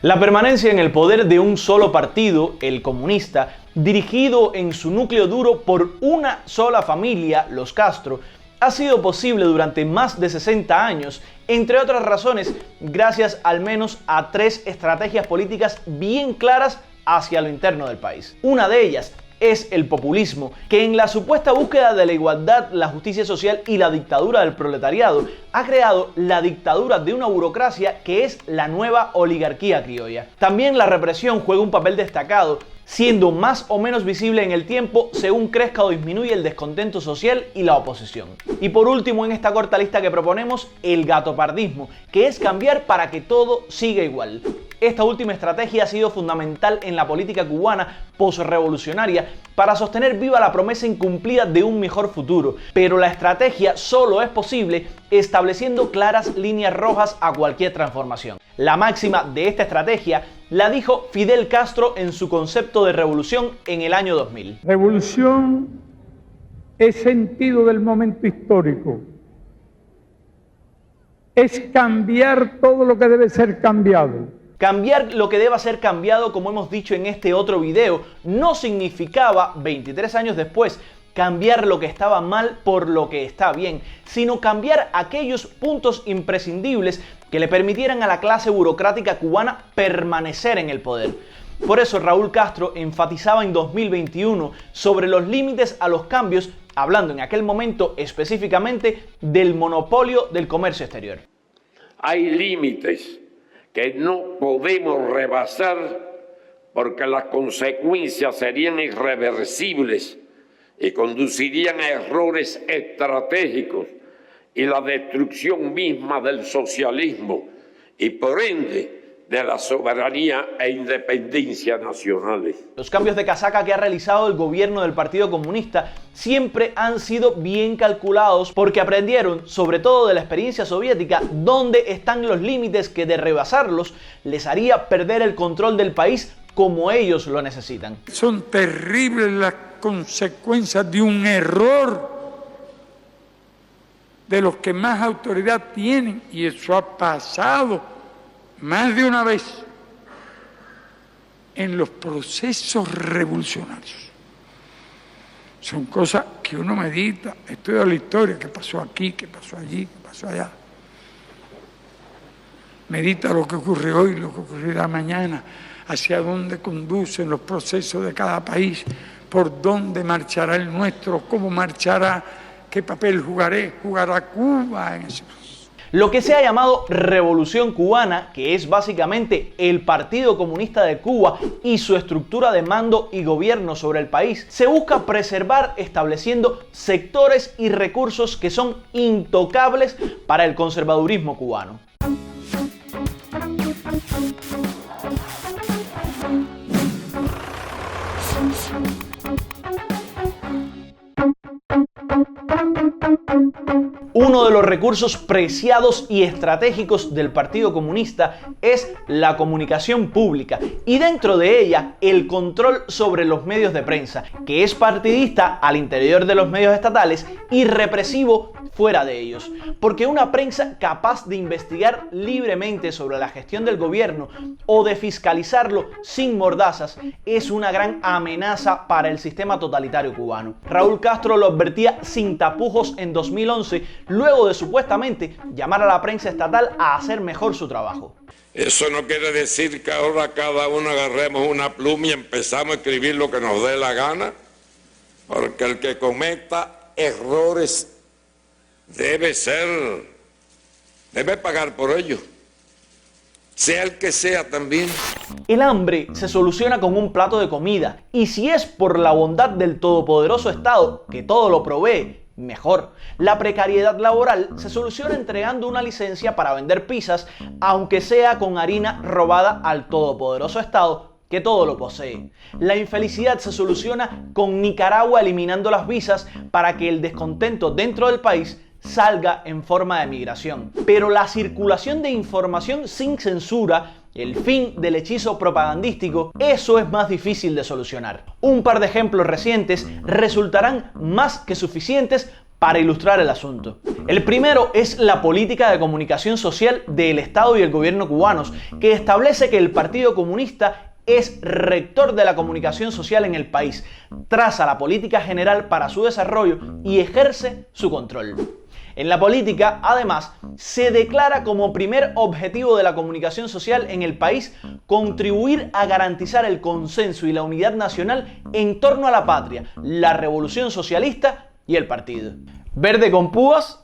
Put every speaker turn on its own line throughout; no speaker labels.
La permanencia en el poder de un solo partido, el comunista, dirigido en su núcleo duro por una sola familia, los Castro, ha sido posible durante más de 60 años, entre otras razones, gracias al menos a 3 estrategias políticas bien claras hacia lo interno del país. Una de ellas es el populismo, que en la supuesta búsqueda de la igualdad, la justicia social y la dictadura del proletariado, ha creado la dictadura de una burocracia que es la nueva oligarquía criolla. También la represión juega un papel destacado, siendo más o menos visible en el tiempo según crezca o disminuye el descontento social y la oposición. Y por último, en esta corta lista que proponemos, el gatopardismo, que es cambiar para que todo siga igual. Esta última estrategia ha sido fundamental en la política cubana posrevolucionaria para sostener viva la promesa incumplida de un mejor futuro, pero la estrategia solo es posible estableciendo claras líneas rojas a cualquier transformación. La máxima de esta estrategia la dijo Fidel Castro en su concepto de revolución en el año 2000.
Revolución es sentido del momento histórico. Es cambiar todo lo que debe ser cambiado.
Cambiar lo que deba ser cambiado, como hemos dicho en este otro video, no significaba, 23 años después, cambiar lo que estaba mal por lo que está bien, sino cambiar aquellos puntos imprescindibles que le permitieran a la clase burocrática cubana permanecer en el poder. Por eso Raúl Castro enfatizaba en 2021 sobre los límites a los cambios, hablando en aquel momento específicamente del monopolio del comercio exterior.
Hay límites que no podemos rebasar porque las consecuencias serían irreversibles y conducirían a errores estratégicos y la destrucción misma del socialismo y por ende de la soberanía e independencia nacionales.
Los cambios de casaca que ha realizado el gobierno del Partido Comunista siempre han sido bien calculados porque aprendieron, sobre todo de la experiencia soviética, dónde están los límites que de rebasarlos les haría perder el control del país como ellos lo necesitan.
Son terribles las consecuencias de un error de los que más autoridad tienen, y eso ha pasado más de una vez en los procesos revolucionarios. Son cosas que uno medita, estudia la historia, qué pasó aquí, qué pasó allí, qué pasó allá. Medita lo que ocurre hoy, lo que ocurrirá mañana, hacia dónde conducen los procesos de cada país, por dónde marchará el nuestro, cómo marchará, qué papel jugará Cuba en ese proceso.
Lo que se ha llamado Revolución Cubana, que es básicamente el Partido Comunista de Cuba y su estructura de mando y gobierno sobre el país, se busca preservar estableciendo sectores y recursos que son intocables para el conservadurismo cubano. Uno de los recursos preciados y estratégicos del Partido Comunista es la comunicación pública y dentro de ella el control sobre los medios de prensa, que es partidista al interior de los medios estatales y represivo fuera de ellos. Porque una prensa capaz de investigar libremente sobre la gestión del gobierno o de fiscalizarlo sin mordazas es una gran amenaza para el sistema totalitario cubano. Raúl Castro lo advertía sin tapujos en 2011, luego de supuestamente llamar a la prensa estatal a hacer mejor su trabajo.
Eso no quiere decir que ahora cada uno agarremos una pluma y empezamos a escribir lo que nos dé la gana, porque el que cometa errores debe pagar por ello, sea el que sea también.
El hambre se soluciona con un plato de comida, y si es por la bondad del todopoderoso Estado, que todo lo provee, mejor. La precariedad laboral se soluciona entregando una licencia para vender pizzas, aunque sea con harina robada al todopoderoso Estado, que todo lo posee. La infelicidad se soluciona con Nicaragua eliminando las visas para que el descontento dentro del país salga en forma de migración. Pero la circulación de información sin censura, el fin del hechizo propagandístico, eso es más difícil de solucionar. Un par de ejemplos recientes resultarán más que suficientes para ilustrar el asunto. El primero es la política de comunicación social del Estado y el gobierno cubanos, que establece que el Partido Comunista es rector de la comunicación social en el país, traza la política general para su desarrollo y ejerce su control. En la política, además, se declara como primer objetivo de la comunicación social en el país contribuir a garantizar el consenso y la unidad nacional en torno a la patria, la revolución socialista y el partido. ¿Verde con púas?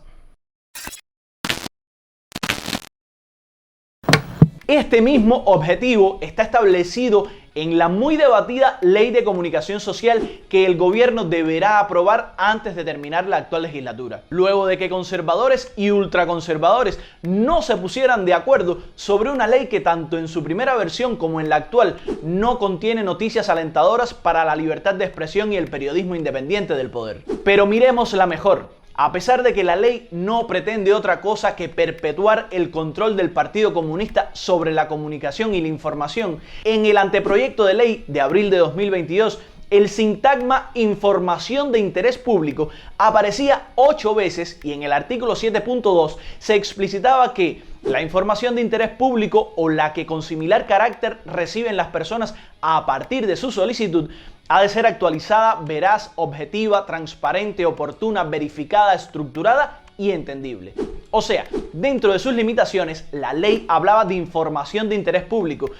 Este mismo objetivo está establecido en la muy debatida Ley de Comunicación Social que el gobierno deberá aprobar antes de terminar la actual legislatura, luego de que conservadores y ultraconservadores no se pusieran de acuerdo sobre una ley que tanto en su primera versión como en la actual no contiene noticias alentadoras para la libertad de expresión y el periodismo independiente del poder. Pero miremos la mejor. A pesar de que la ley no pretende otra cosa que perpetuar el control del Partido Comunista sobre la comunicación y la información, en el anteproyecto de ley de abril de 2022, el sintagma información de interés público aparecía 8 veces y en el artículo 7.2 se explicitaba que la información de interés público o la que con similar carácter reciben las personas a partir de su solicitud ha de ser actualizada, veraz, objetiva, transparente, oportuna, verificada, estructurada y entendible. O sea, dentro de sus limitaciones, la ley hablaba de información de interés público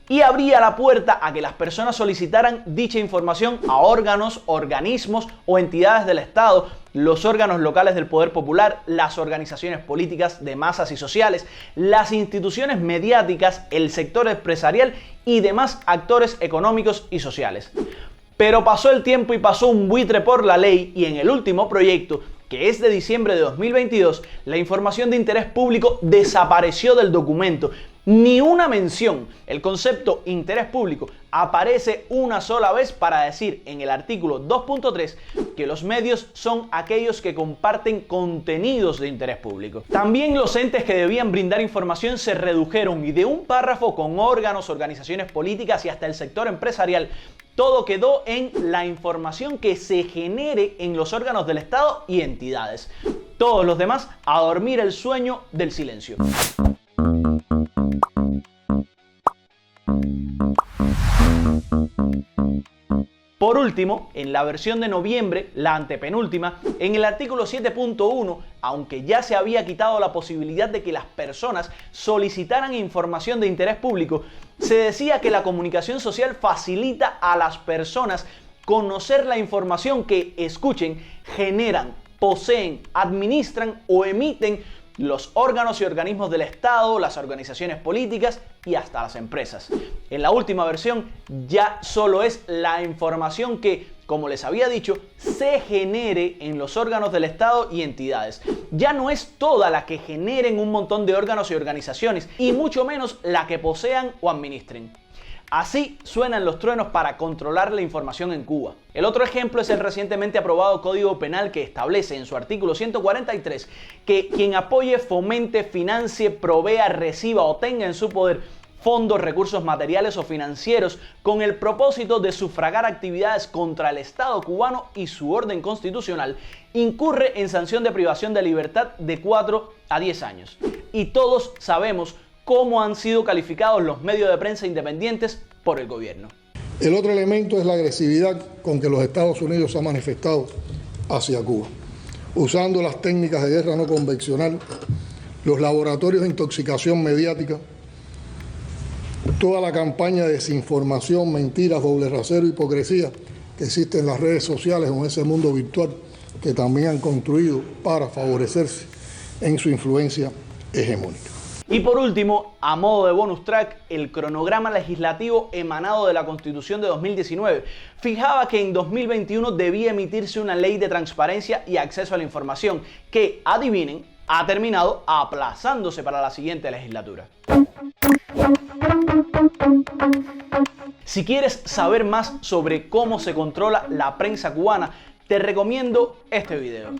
y abría la puerta a que las personas solicitaran dicha información a órganos, organismos o entidades del Estado, los órganos locales del poder popular, las organizaciones políticas de masas y sociales, las instituciones mediáticas, el sector empresarial y demás actores económicos y sociales. Pero pasó el tiempo y pasó un buitre por la ley y en el último proyecto, que es de diciembre de 2022, la información de interés público desapareció del documento. Ni una mención. El concepto interés público aparece una sola vez para decir en el artículo 2.3 que los medios son aquellos que comparten contenidos de interés público. También los entes que debían brindar información se redujeron y de un párrafo con órganos, organizaciones políticas y hasta el sector empresarial, todo quedó en la información que se genere en los órganos del Estado y entidades. Todos los demás a dormir el sueño del silencio. Por último, en la versión de noviembre, la antepenúltima, en el artículo 7.1, aunque ya se había quitado la posibilidad de que las personas solicitaran información de interés público, se decía que la comunicación social facilita a las personas conocer la información que escuchen, generan, poseen, administran o emiten los órganos y organismos del Estado, las organizaciones políticas y hasta las empresas. En la última versión ya solo es la información que, como les había dicho, se genere en los órganos del Estado y entidades. Ya no es toda la que generen un montón de órganos y organizaciones, y mucho menos la que posean o administren. Así suenan los truenos para controlar la información en Cuba. El otro ejemplo es el recientemente aprobado Código Penal que establece en su artículo 143 que quien apoye, fomente, financie, provea, reciba o tenga en su poder fondos, recursos materiales o financieros con el propósito de sufragar actividades contra el Estado cubano y su orden constitucional, incurre en sanción de privación de libertad de 4 a 10 años. Y todos sabemos cómo han sido calificados los medios de prensa independientes por el gobierno.
El otro elemento es la agresividad con que los Estados Unidos se han manifestado hacia Cuba, usando las técnicas de guerra no convencional, los laboratorios de intoxicación mediática, toda la campaña de desinformación, mentiras, doble rasero, hipocresía que existe en las redes sociales o en ese mundo virtual que también han construido para favorecerse en su influencia hegemónica.
Y por último, a modo de bonus track, el cronograma legislativo emanado de la Constitución de 2019 fijaba que en 2021 debía emitirse una ley de transparencia y acceso a la información que, adivinen, ha terminado aplazándose para la siguiente legislatura. Si quieres saber más sobre cómo se controla la prensa cubana, te recomiendo este video.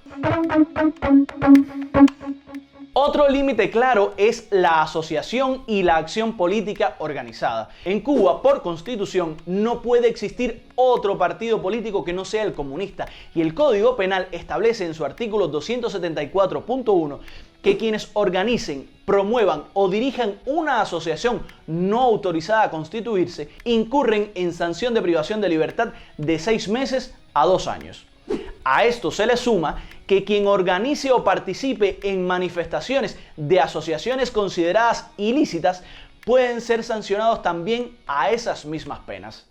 Otro límite claro es la asociación y la acción política organizada. En Cuba, por constitución, no puede existir otro partido político que no sea el comunista, y el Código Penal establece en su artículo 274.1 que quienes organicen, promuevan o dirijan una asociación no autorizada a constituirse incurren en sanción de privación de libertad de 6 meses a 2 años. A esto se le suma que quien organice o participe en manifestaciones de asociaciones consideradas ilícitas pueden ser sancionados también a esas mismas penas.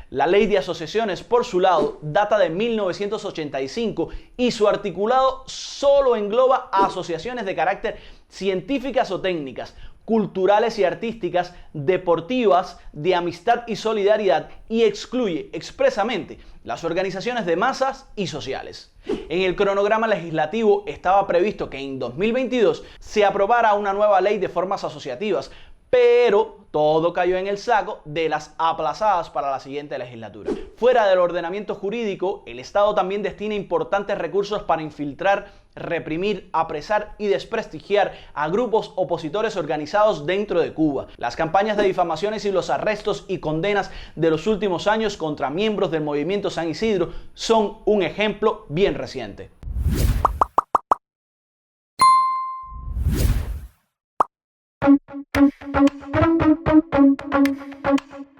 La ley de asociaciones, por su lado, data de 1985 y su articulado solo engloba asociaciones de carácter científicas o técnicas, culturales y artísticas, deportivas, de amistad y solidaridad, y excluye expresamente las organizaciones de masas y sociales. En el cronograma legislativo estaba previsto que en 2022 se aprobara una nueva ley de formas asociativas, pero todo cayó en el saco de las aplazadas para la siguiente legislatura. Fuera del ordenamiento jurídico, el Estado también destina importantes recursos para infiltrar, reprimir, apresar y desprestigiar a grupos opositores organizados dentro de Cuba. Las campañas de difamaciones y los arrestos y condenas de los últimos años contra miembros del movimiento San Isidro son un ejemplo bien reciente.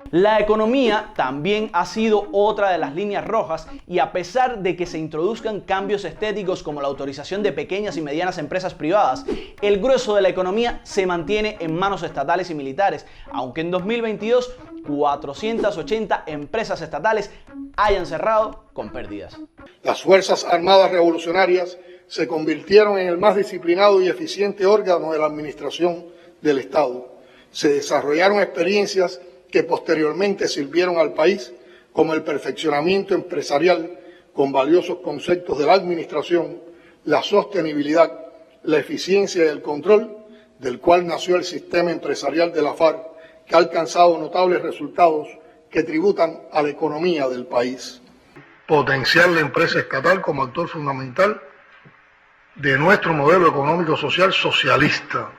La economía también ha sido otra de las líneas rojas, y a pesar de que se introduzcan cambios estéticos como la autorización de pequeñas y medianas empresas privadas, el grueso de la economía se mantiene en manos estatales y militares, aunque en 2022 480 empresas estatales hayan cerrado con pérdidas.
Las Fuerzas Armadas Revolucionarias se convirtieron en el más disciplinado y eficiente órgano de la administración del Estado. Se desarrollaron experiencias que posteriormente sirvieron al país como el perfeccionamiento empresarial con valiosos conceptos de la administración, la sostenibilidad, la eficiencia y el control, del cual nació el sistema empresarial de la FARC, que ha alcanzado notables resultados que tributan a la economía del país. Potenciar la empresa estatal como actor fundamental de nuestro modelo económico-social socialista.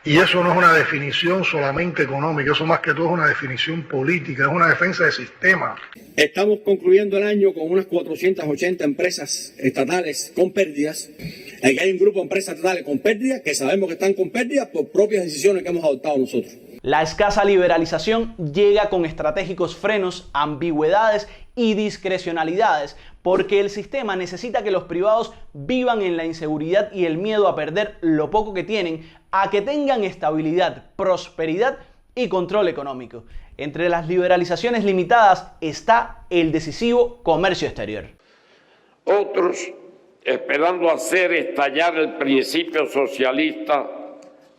Y eso no es una definición solamente económica, eso más que todo es una definición política, es una defensa de sistema.
Estamos concluyendo el año con unas 480 empresas estatales con pérdidas. Aquí hay un grupo de empresas estatales con pérdidas que sabemos que están con pérdidas por propias decisiones que hemos adoptado nosotros.
La escasa liberalización llega con estratégicos frenos, ambigüedades y discrecionalidades, porque el sistema necesita que los privados vivan en la inseguridad y el miedo a perder lo poco que tienen, a que tengan estabilidad, prosperidad y control económico. Entre las liberalizaciones limitadas está el decisivo comercio exterior.
Otros, esperando hacer estallar el principio socialista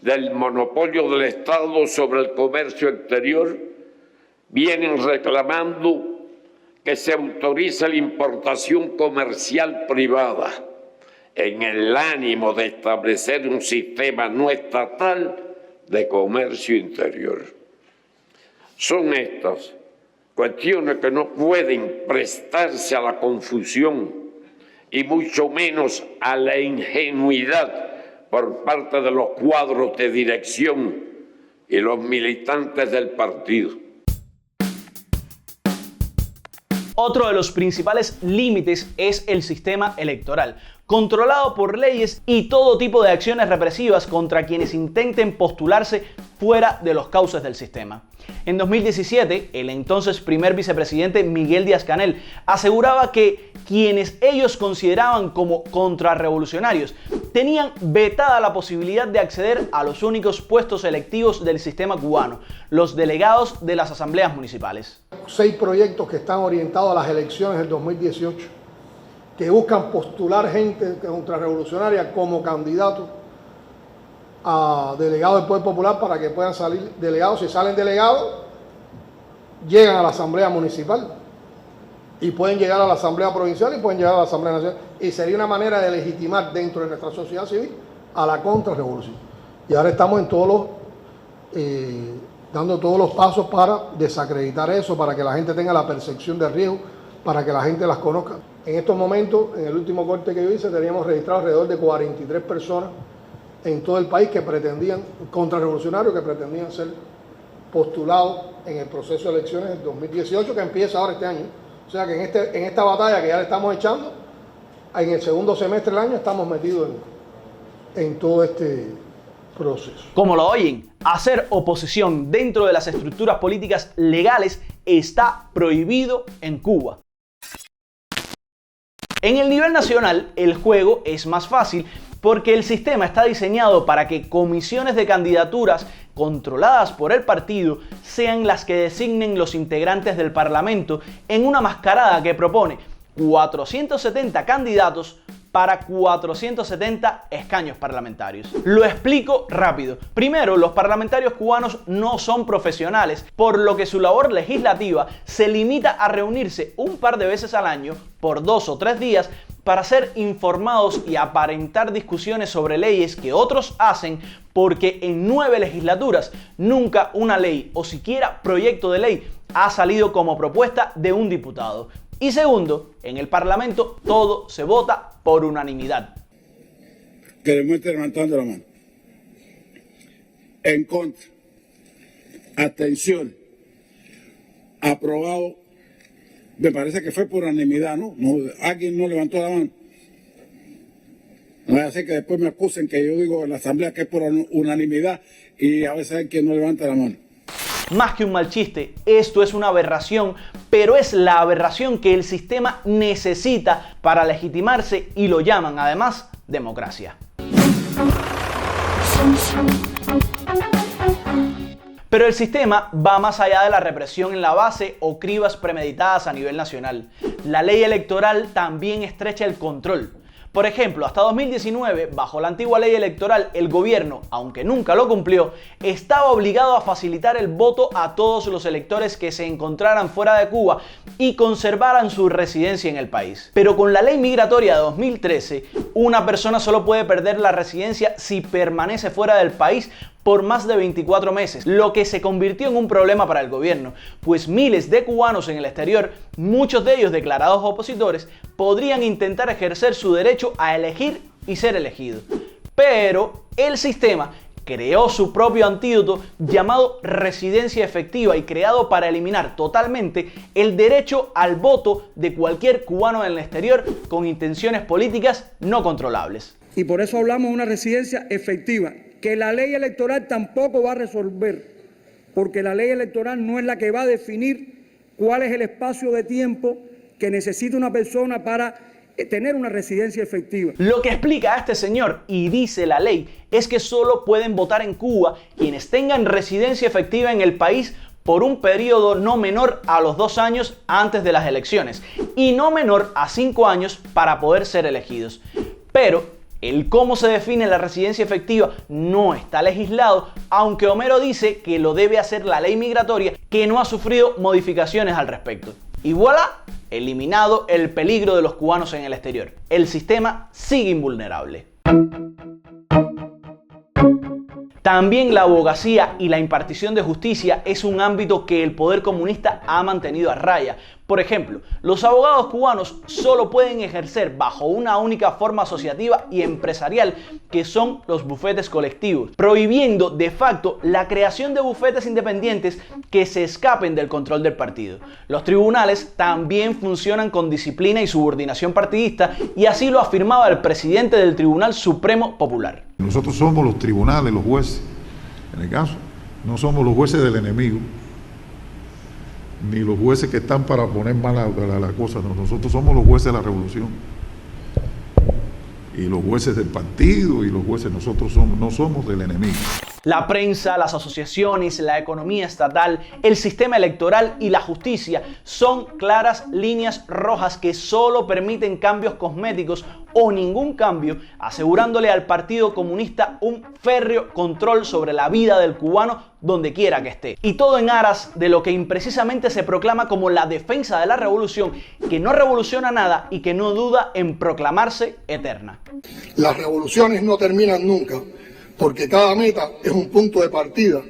del monopolio del Estado sobre el comercio exterior, vienen reclamando que se autorice la importación comercial privada en el ánimo de establecer un sistema no estatal de comercio interior. Son estas cuestiones que no pueden prestarse a la confusión y mucho menos a la ingenuidad por parte de los cuadros de dirección y los militantes del partido.
Otro de los principales límites es el sistema electoral, controlado por leyes y todo tipo de acciones represivas contra quienes intenten postularse fuera de los cauces del sistema. En 2017, el entonces primer vicepresidente Miguel Díaz-Canel aseguraba que quienes ellos consideraban como contrarrevolucionarios tenían vetada la posibilidad de acceder a los únicos puestos electivos del sistema cubano, los delegados de las asambleas municipales.
6 proyectos que están orientados a las elecciones del 2018, que buscan postular gente contrarrevolucionaria como candidato a delegados del Poder Popular para que puedan salir delegados. Si salen delegados, llegan a la Asamblea Municipal y pueden llegar a la Asamblea Provincial y pueden llegar a la Asamblea Nacional. Y sería una manera de legitimar dentro de nuestra sociedad civil a la contrarrevolución. Y ahora estamos en dando todos los pasos para desacreditar eso, para que la gente tenga la percepción de riesgo, para que la gente las conozca. En estos momentos, en el último corte que yo hice, teníamos registrado alrededor de 43 personas en todo el país que pretendían, contrarrevolucionarios que pretendían ser postulados en el proceso de elecciones del 2018 que empieza ahora este año. O sea que en esta batalla que ya le estamos echando, en el segundo semestre del año estamos metidos en todo este proceso.
Como lo oyen, hacer oposición dentro de las estructuras políticas legales está prohibido en Cuba. En el nivel nacional, el juego es más fácil porque el sistema está diseñado para que comisiones de candidaturas controladas por el partido sean las que designen los integrantes del Parlamento en una mascarada que propone 470 candidatos para 470 escaños parlamentarios. Lo explico rápido. Primero, los parlamentarios cubanos no son profesionales, por lo que su labor legislativa se limita a reunirse un par de veces al año por 2 o 3 días para ser informados y aparentar discusiones sobre leyes que otros hacen, porque en 9 legislaturas nunca una ley o siquiera proyecto de ley ha salido como propuesta de un diputado. Y segundo, en el Parlamento todo se vota por unanimidad.
Que demuestre levantando la mano. En contra. Abstención. Aprobado. Me parece que fue por unanimidad, ¿no? Alguien no levantó la mano. No vaya a ser que después me acusen que yo digo en la asamblea que es por unanimidad y a veces hay quien no levanta la mano.
Más que un mal chiste, esto es una aberración, pero es la aberración que el sistema necesita para legitimarse y lo llaman además democracia. Pero el sistema va más allá de la represión en la base o cribas premeditadas a nivel nacional. La ley electoral también estrecha el control. Por ejemplo, hasta 2019, bajo la antigua ley electoral, el gobierno, aunque nunca lo cumplió, estaba obligado a facilitar el voto a todos los electores que se encontraran fuera de Cuba y conservaran su residencia en el país. Pero con la ley migratoria de 2013, una persona solo puede perder la residencia si permanece fuera del país por más de 24 meses, lo que se convirtió en un problema para el gobierno, pues miles de cubanos en el exterior, muchos de ellos declarados opositores, podrían intentar ejercer su derecho a elegir y ser elegidos. Pero el sistema creó su propio antídoto llamado residencia efectiva y creado para eliminar totalmente el derecho al voto de cualquier cubano en el exterior con intenciones políticas no controlables.
Y por eso hablamos de una residencia efectiva, que la ley electoral tampoco va a resolver, porque la ley electoral no es la que va a definir cuál es el espacio de tiempo que necesita una persona para tener una residencia efectiva.
Lo que explica a este señor y dice la ley es que solo pueden votar en Cuba quienes tengan residencia efectiva en el país por un periodo no menor a los 2 años antes de las elecciones y no menor a 5 años para poder ser elegidos. Pero el cómo se define la residencia efectiva no está legislado, aunque Homero dice que lo debe hacer la ley migratoria, que no ha sufrido modificaciones al respecto. Y voilà, eliminado el peligro de los cubanos en el exterior. El sistema sigue invulnerable. También la abogacía y la impartición de justicia es un ámbito que el poder comunista ha mantenido a raya. Por ejemplo, los abogados cubanos solo pueden ejercer bajo una única forma asociativa y empresarial, que son los bufetes colectivos, prohibiendo de facto la creación de bufetes independientes que se escapen del control del partido. Los tribunales también funcionan con disciplina y subordinación partidista, y así lo afirmaba el presidente del Tribunal Supremo Popular.
Nosotros somos los tribunales, los jueces, en el caso, no somos los jueces del enemigo, ni los jueces que están para poner mal la cosa, no, nosotros somos los jueces de la revolución. Y los jueces del partido y los jueces, nosotros no somos del enemigo.
La prensa, las asociaciones, la economía estatal, el sistema electoral y la justicia son claras líneas rojas que solo permiten cambios cosméticos o ningún cambio, asegurándole al Partido Comunista un férreo control sobre la vida del cubano donde quiera que esté. Y todo en aras de lo que imprecisamente se proclama como la defensa de la revolución, que no revoluciona nada y que no duda en proclamarse eterna.
Las revoluciones no terminan nunca, porque cada meta es un punto de partida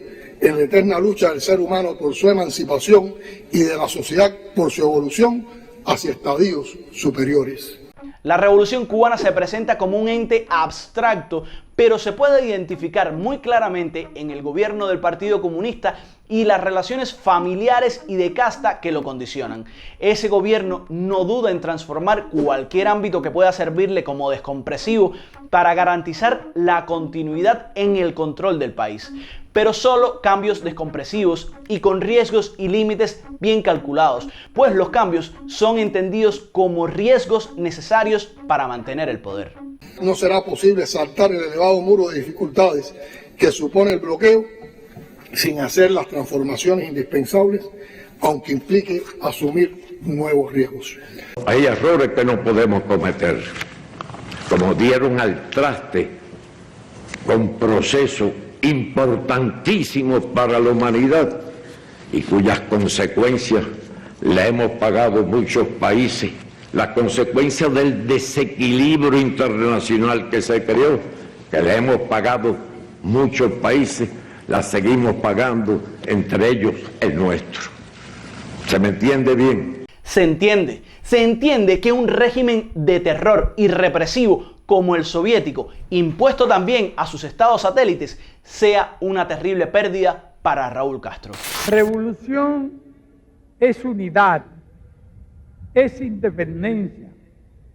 en la eterna lucha del ser humano por su emancipación y de la sociedad por su evolución hacia estadios superiores.
La Revolución Cubana se presenta como un ente abstracto, pero se puede identificar muy claramente en el gobierno del Partido Comunista y las relaciones familiares y de casta que lo condicionan. Ese gobierno no duda en transformar cualquier ámbito que pueda servirle como descompresivo para garantizar la continuidad en el control del país, pero solo cambios descompresivos y con riesgos y límites bien calculados, pues los cambios son entendidos como riesgos necesarios para mantener el poder.
No será posible saltar el elevado muro de dificultades que supone el bloqueo sin hacer las transformaciones indispensables, aunque implique asumir nuevos riesgos.
Hay errores que no podemos cometer, como dieron al traste con procesos importantísimos para la humanidad y cuyas consecuencias le hemos pagado muchos países. La consecuencia del desequilibrio internacional que se creó, que le hemos pagado muchos países, la seguimos pagando, entre ellos el nuestro. ¿Se me entiende bien?
Se entiende que un régimen de terror y represivo como el soviético, impuesto también a sus estados satélites, sea una terrible pérdida para Raúl Castro.
Revolución es unidad, es independencia,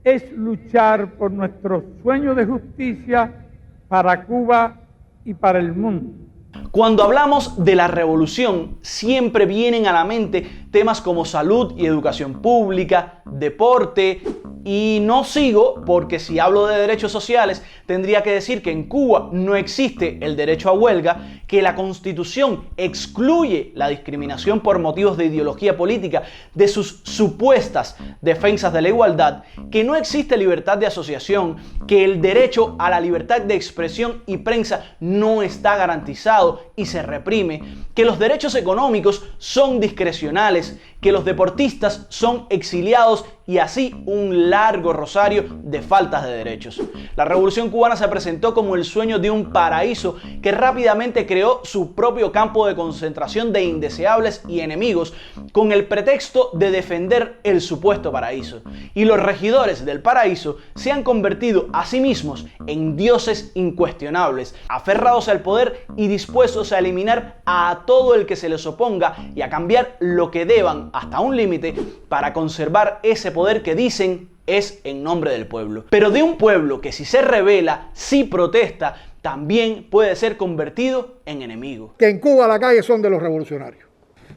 es luchar por nuestro sueño de justicia para Cuba y para el mundo.
Cuando hablamos de la revolución, siempre vienen a la mente temas como salud y educación pública, deporte, y no sigo porque si hablo de derechos sociales tendría que decir que en Cuba no existe el derecho a huelga, que la Constitución excluye la discriminación por motivos de ideología política de sus supuestas defensas de la igualdad, que no existe libertad de asociación, que el derecho a la libertad de expresión y prensa no está garantizado y se reprime, que los derechos económicos son discrecionales, que los deportistas son exiliados y así un largo rosario de faltas de derechos. La Revolución Cubana se presentó como el sueño de un paraíso que rápidamente creó su propio campo de concentración de indeseables y enemigos con el pretexto de defender el supuesto paraíso. Y los regidores del paraíso se han convertido a sí mismos en dioses incuestionables, aferrados al poder y dispuestos a eliminar a todo el que se les oponga y a cambiar lo que deban hasta un límite para conservar ese poder que dicen es en nombre del pueblo. Pero de un pueblo que si se rebela, si protesta, también puede ser convertido en enemigo.
Que en Cuba la calle son de los revolucionarios.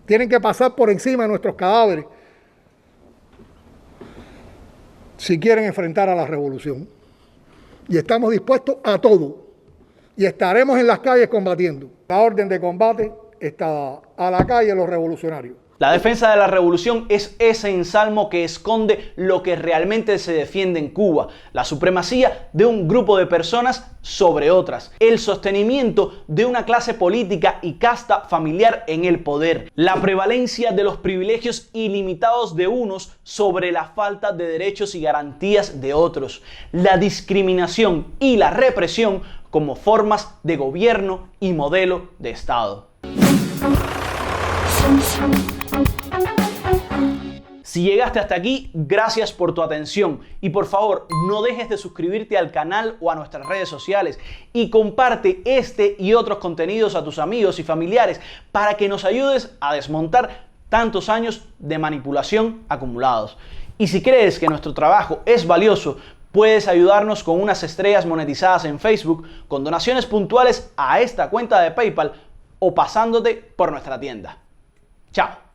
Tienen que pasar por encima de nuestros cadáveres si quieren enfrentar a la revolución. Y estamos dispuestos a todo. Y estaremos en las calles combatiendo. La orden de combate está dada. A la calle los revolucionarios.
La defensa de la revolución es ese ensalmo que esconde lo que realmente se defiende en Cuba, la supremacía de un grupo de personas sobre otras, el sostenimiento de una clase política y casta familiar en el poder, la prevalencia de los privilegios ilimitados de unos sobre la falta de derechos y garantías de otros, la discriminación y la represión como formas de gobierno y modelo de Estado. Si llegaste hasta aquí, gracias por tu atención y por favor no dejes de suscribirte al canal o a nuestras redes sociales y comparte este y otros contenidos a tus amigos y familiares para que nos ayudes a desmontar tantos años de manipulación acumulados. Y si crees que nuestro trabajo es valioso, puedes ayudarnos con unas estrellas monetizadas en Facebook, con donaciones puntuales a esta cuenta de PayPal o pasándote por nuestra tienda. Chao.